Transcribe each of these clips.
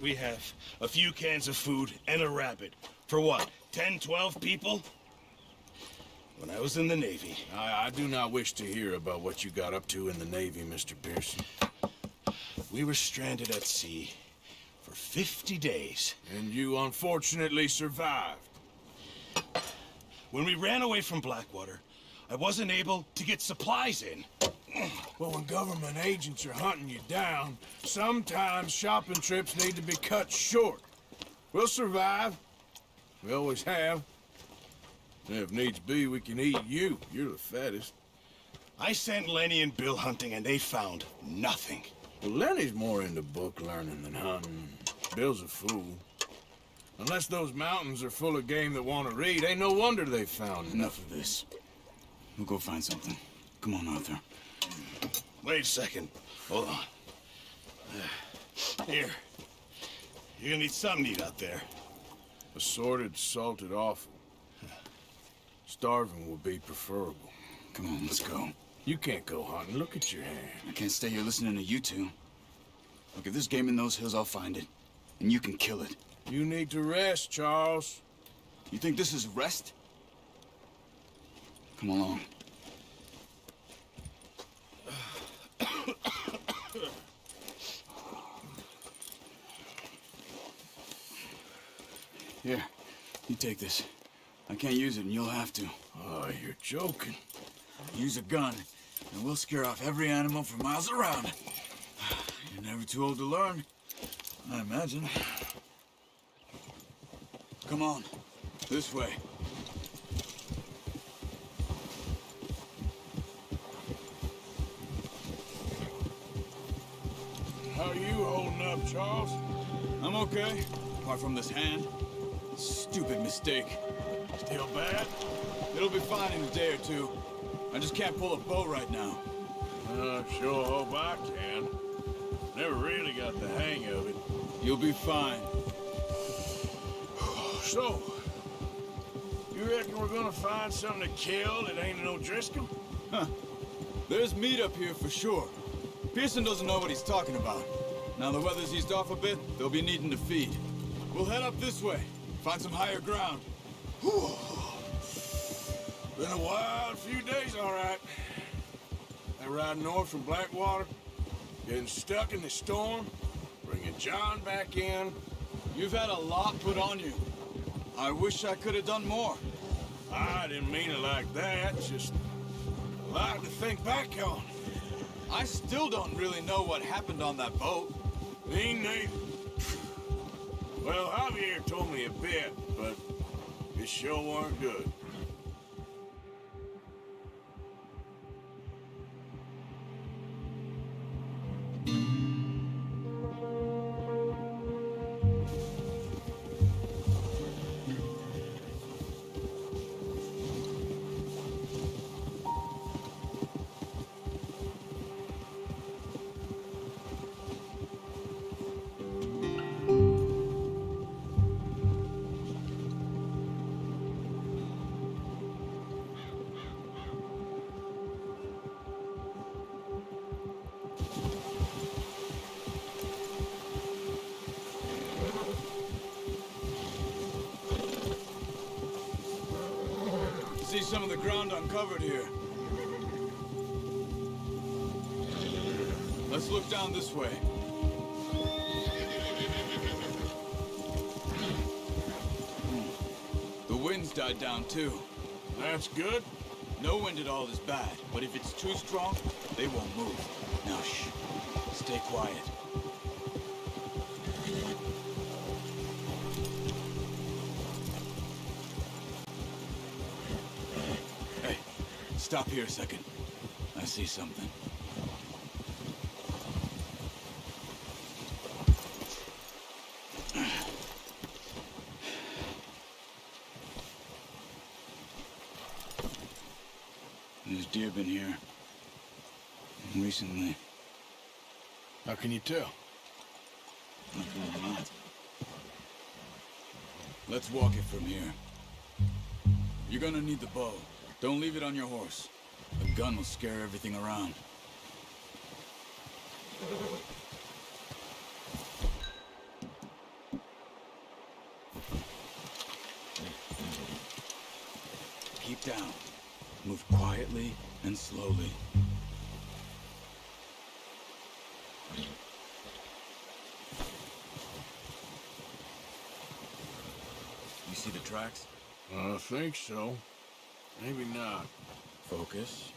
We have a few cans of food and a rabbit. For what, 10, 12 people? When I was in the Navy... I do not wish to hear about what you got up to in the Navy, Mr. Pearson. We were stranded at sea for 50 days. And you unfortunately survived. When we ran away from Blackwater, I wasn't able to get supplies in. Well, when government agents are hunting you down, sometimes shopping trips need to be cut short. We'll survive. We always have. And if needs be, we can eat you. You're the fattest. I sent Lenny and Bill hunting, and they found nothing. Well, Lenny's more into book learning than hunting. Bill's a fool. Unless those mountains are full of game that want to read, ain't no wonder they found Enough of this. We'll go find something. Come on, Arthur. Wait a second. Hold on. Here. You're gonna need something to eat out there. Assorted, salted offal. Starving would be preferable. Come on, let's go. You can't go hunting. Look at your hand. I can't stay here listening to you two. Look, if there's game in those hills, I'll find it. And you can kill it. You need to rest, Charles. You think this is rest? Come along. Here, you take this. I can't use it, and you'll have to. Oh, you're joking. Use a gun, and we'll scare off every animal for miles around. You're never too old to learn, I imagine. Come on, this way. How you holding up, Charles? I'm okay, apart from this hand. Stupid mistake. Still bad? It'll be fine in a day or two. I just can't pull a bow right now. Sure hope I can. Never really got the hang of it. You'll be fine. So, you reckon we're gonna find something to kill that ain't no Driscoll? Huh. There's meat up here for sure. Pearson doesn't know what he's talking about. Now the weather's eased off a bit, they'll be needing to feed. We'll head up this way, find some higher ground. Whew. Been a wild few days, all right. That ride north from Blackwater, getting stuck in the storm, bringing John back in. You've had a lot put on you. I wish I could have done more. I didn't mean it like that, just a lot to think back on. I still don't really know what happened on that boat. Me neither. Well, Javier told me a bit, but it sure weren't good. See some of the ground uncovered here. Let's look down this way. The wind's died down too. That's good. No wind at all is bad, but if it's too strong, they won't move. Now shh, stay quiet. Hey, stop here a second. I see something. There's deer been here recently. How can you tell? Looking at the map. Let's walk it from here. You're gonna need the bow. Don't leave it on your horse. The gun will scare everything around. it down. Move quietly and slowly. You see the tracks? I think so. Maybe not. Focus.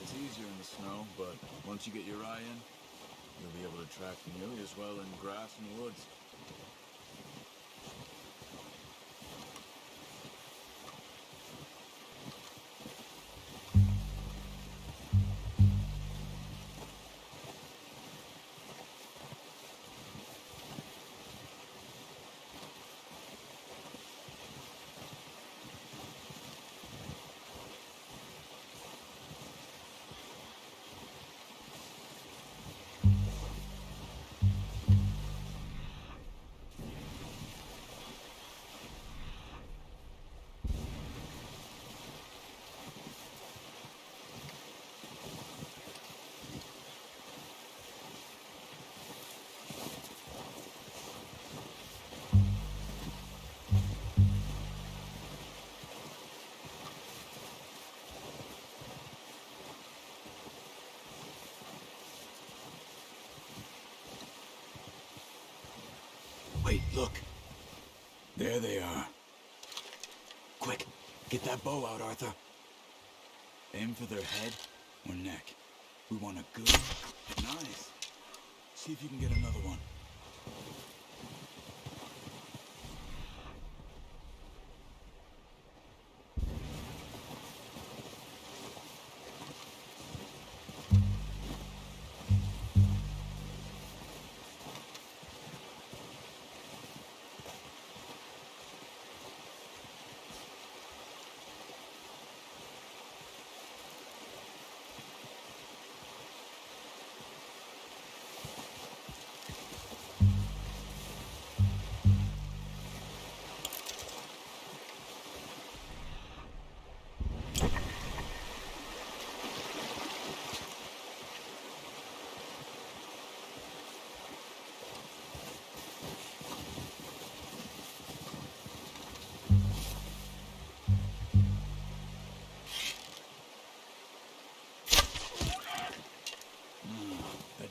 It's easier in the snow, but once you get your eye in, you'll be able to track nearly as well in grass and woods. Wait, look. There they are. Quick, get that bow out, Arthur. Aim for their head or neck. We want a good... Nice. See if you can get another one.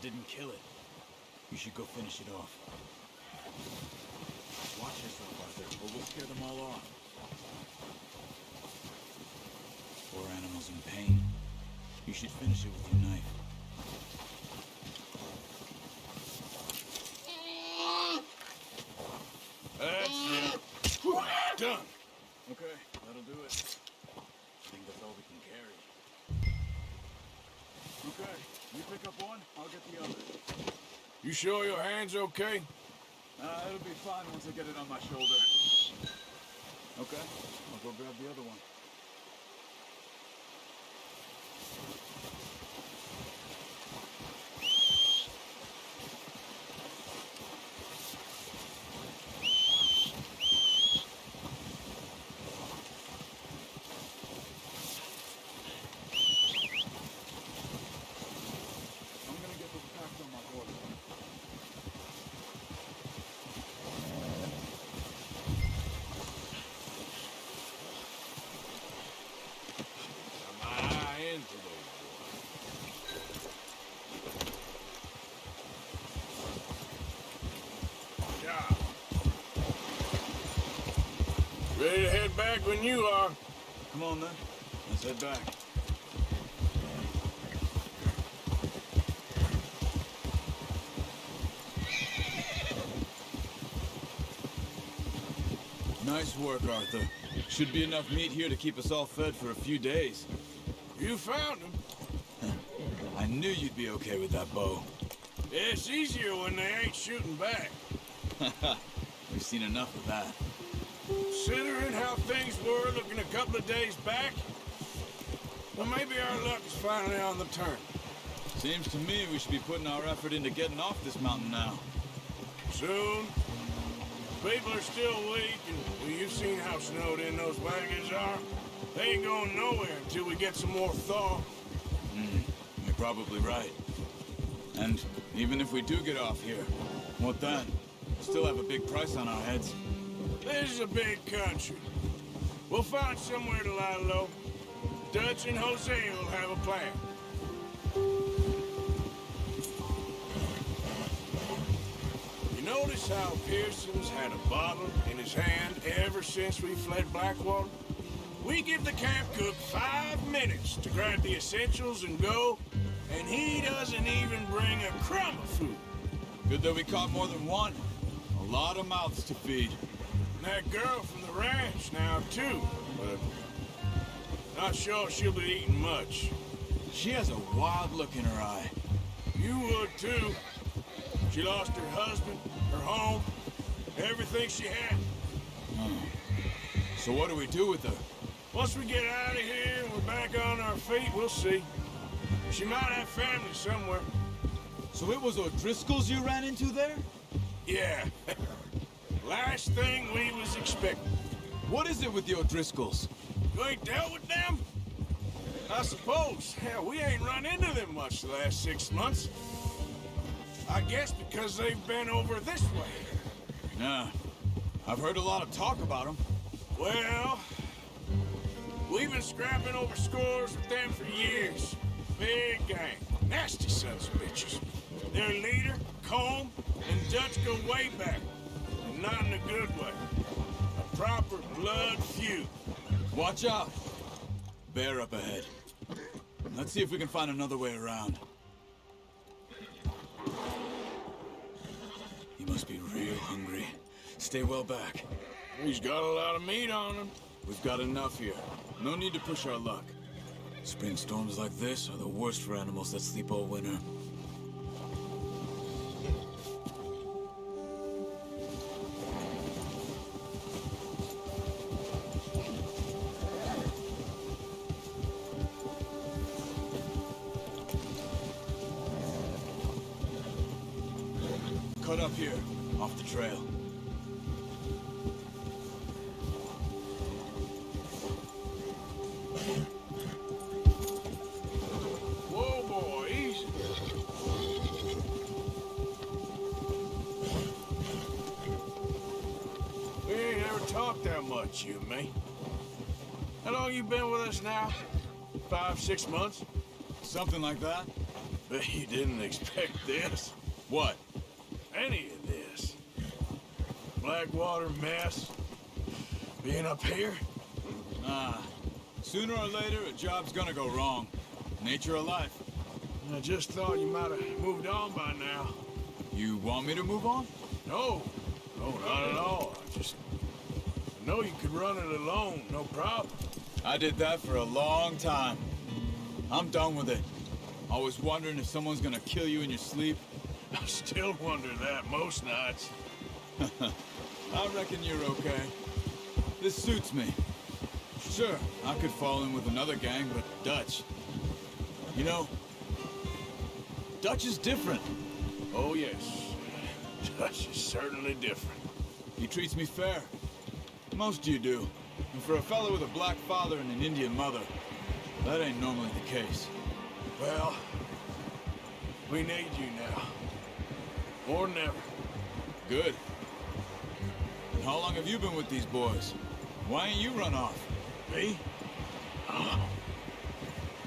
Didn't kill it. You should go finish it off. Watch yourself, Arthur, or we'll scare them all off. Poor animals in pain. You should finish it with your knife. That's it. Done. Okay, that'll do it. I think that's all we can carry. Okay, you pick up one, I'll get the other. You sure your hand's okay? It'll be fine once I get it on my shoulder. Okay, I'll go grab the other one. Ready to head back when you are. Come on then, let's head back. Nice work, Arthur. Should be enough meat here to keep us all fed for a few days. You found him. I knew you'd be okay with that bow. It's easier when they ain't shooting back. We've seen enough of that. Considering how things were looking a couple of days back, well, maybe our luck is finally on the turn. Seems to me we should be putting our effort into getting off this mountain now. Soon. People are still weak, and well, you've seen how snowed in those wagons are. They ain't going nowhere until we get some more thaw. You're probably right. And even if we do get off here, what then? Still have a big price on our heads. This is a big country. We'll find somewhere to lie low. Dutch and Hosea will have a plan. You notice how Pearson's had a bottle in his hand ever since we fled Blackwater? We give the camp cook 5 minutes to grab the essentials and go, and he doesn't even bring a crumb of food. Good that we caught more than one. A lot of mouths to feed. And that girl from the ranch now, too, but not sure she'll be eating much. She has a wild look in her eye. You would, too. She lost her husband, her home, everything she had. So what do we do with her? Once we get out of here and we're back on our feet, we'll see. She might have family somewhere. So it was O'Driscoll's you ran into there? Yeah. Last thing we was expecting. What is it with the O'Driscolls? You ain't dealt with them? I suppose. Hell, we ain't run into them much the last 6 months. I guess because they've been over this way. Nah. I've heard a lot of talk about them. Well, we've been scrapping over scores with them for years. Big gang. Nasty sons of bitches. Their leader, Combe, and Dutch go way back. And not in a good way. A proper blood feud. Watch out. Bear up ahead. Let's see if we can find another way around. He must be real hungry. Stay well back. He's got a lot of meat on him. We've got enough here. No need to push our luck. Spring storms like this are the worst for animals that sleep all winter. Cut up here, off the trail. Whoa, boy, easy. We ain't ever talked that much, you and me. How long you been with us now? 5, 6 months? Something like that? Bet you didn't expect this. What? Any of this. Blackwater mess. Being up here? Sooner or later, a job's gonna go wrong. Nature of life. I just thought you might have moved on by now. You want me to move on? No, not at all. I know you could run it alone, no problem. I did that for a long time. I'm done with it. Always wondering if someone's gonna kill you in your sleep. I still wonder that most nights. I reckon you're okay. This suits me. Sure, I could fall in with another gang, but Dutch. You know, Dutch is different. Oh, yes. Dutch is certainly different. He treats me fair. Most you do. And for a fellow with a black father and an Indian mother, that ain't normally the case. Well, we need you now. More than ever. Good. And how long have you been with these boys? Why ain't you run off? Me?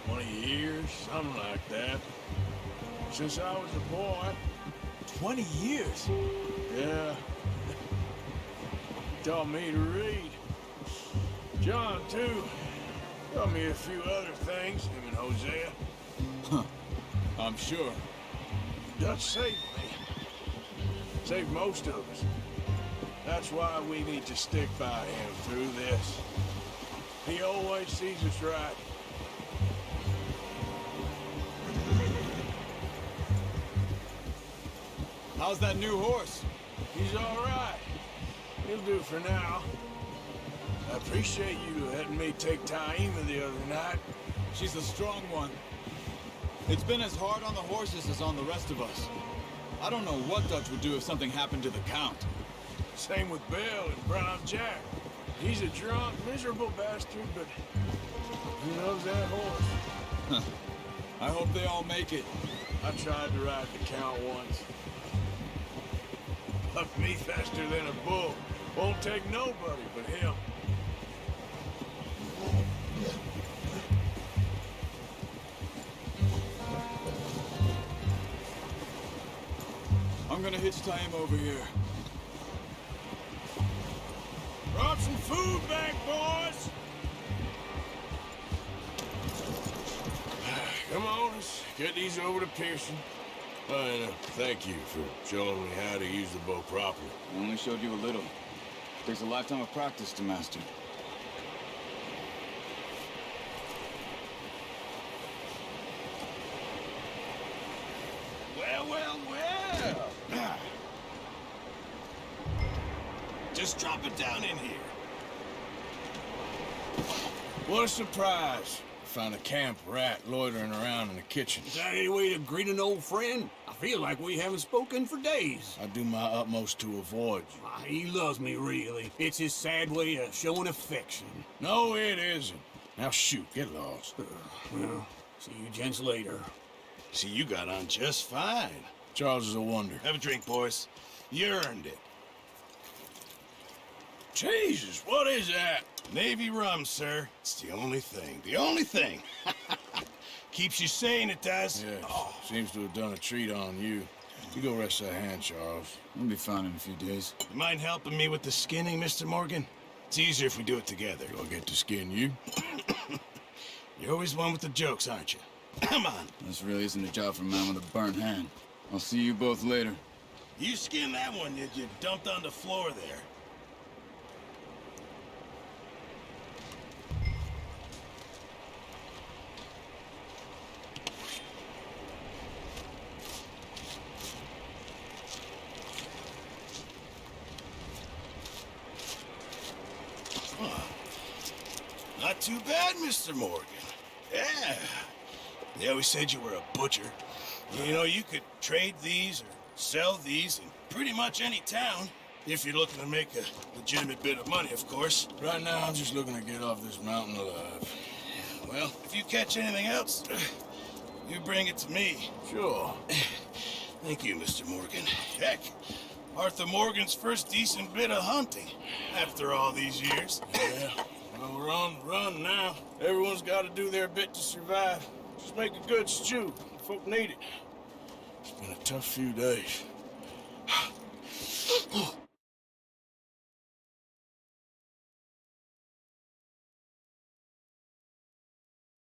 20 years, something like that. Since I was a boy. 20 years? Yeah. He taught me to read. John, too. Taught me a few other things, him and Hosea. Huh. I'm sure. Dutch saved me. Saved most of us. That's why we need to stick by him through this. He always sees us right. How's that new horse? He's all right. He'll do for now. I appreciate you letting me take Taima the other night. She's a strong one. It's been as hard on the horses as on the rest of us. I don't know what Dutch would do if something happened to the Count. Same with Bill and Brown Jack. He's a drunk, miserable bastard, but he loves that horse. I hope they all make it. I tried to ride the Count once. Bucked me faster than a bull. Won't take nobody but him. I'm gonna hitch tie him over here. Brought some food back, boys! Come on, let's get these over to Pearson. And thank you for showing me how to use the bow properly. I only showed you a little. Takes a lifetime of practice to master. Well. Just drop it down in here. What a surprise. Found a camp rat loitering around in the kitchen. Is that any way to greet an old friend? I feel like we haven't spoken for days. I do my utmost to avoid you. He loves me, really. It's his sad way of showing affection. No, it isn't. Now shoot, get lost. Well, see you gents later. See, you got on just fine. Charles is a wonder. Have a drink, boys. You earned it. Jesus, what is that? Navy rum, sir. It's the only thing. The only thing. Keeps you sane, it does. Yes, seems to have done a treat on you. You go rest that hand, Charles. I'll be fine in a few days. You mind helping me with the skinning, Mr. Morgan? It's easier if we do it together. Do I get to skin you? You're always one with the jokes, aren't you? Come on. This really isn't a job for a man with a burnt hand. I'll see you both later. You skinned that one that you dumped on the floor there. Not too bad, Mr. Morgan. Yeah. They always said you were a butcher. You know, you could trade these or sell these in pretty much any town. If you're looking to make a legitimate bit of money, of course. Right now, I'm just looking to get off this mountain alive. Well, if you catch anything else, you bring it to me. Sure. Thank you, Mr. Morgan. Heck, Arthur Morgan's first decent bit of hunting after all these years. Yeah. Well, we're on the run now. Everyone's got to do their bit to survive. Just make a good stew. Folk need it. It's been a tough few days.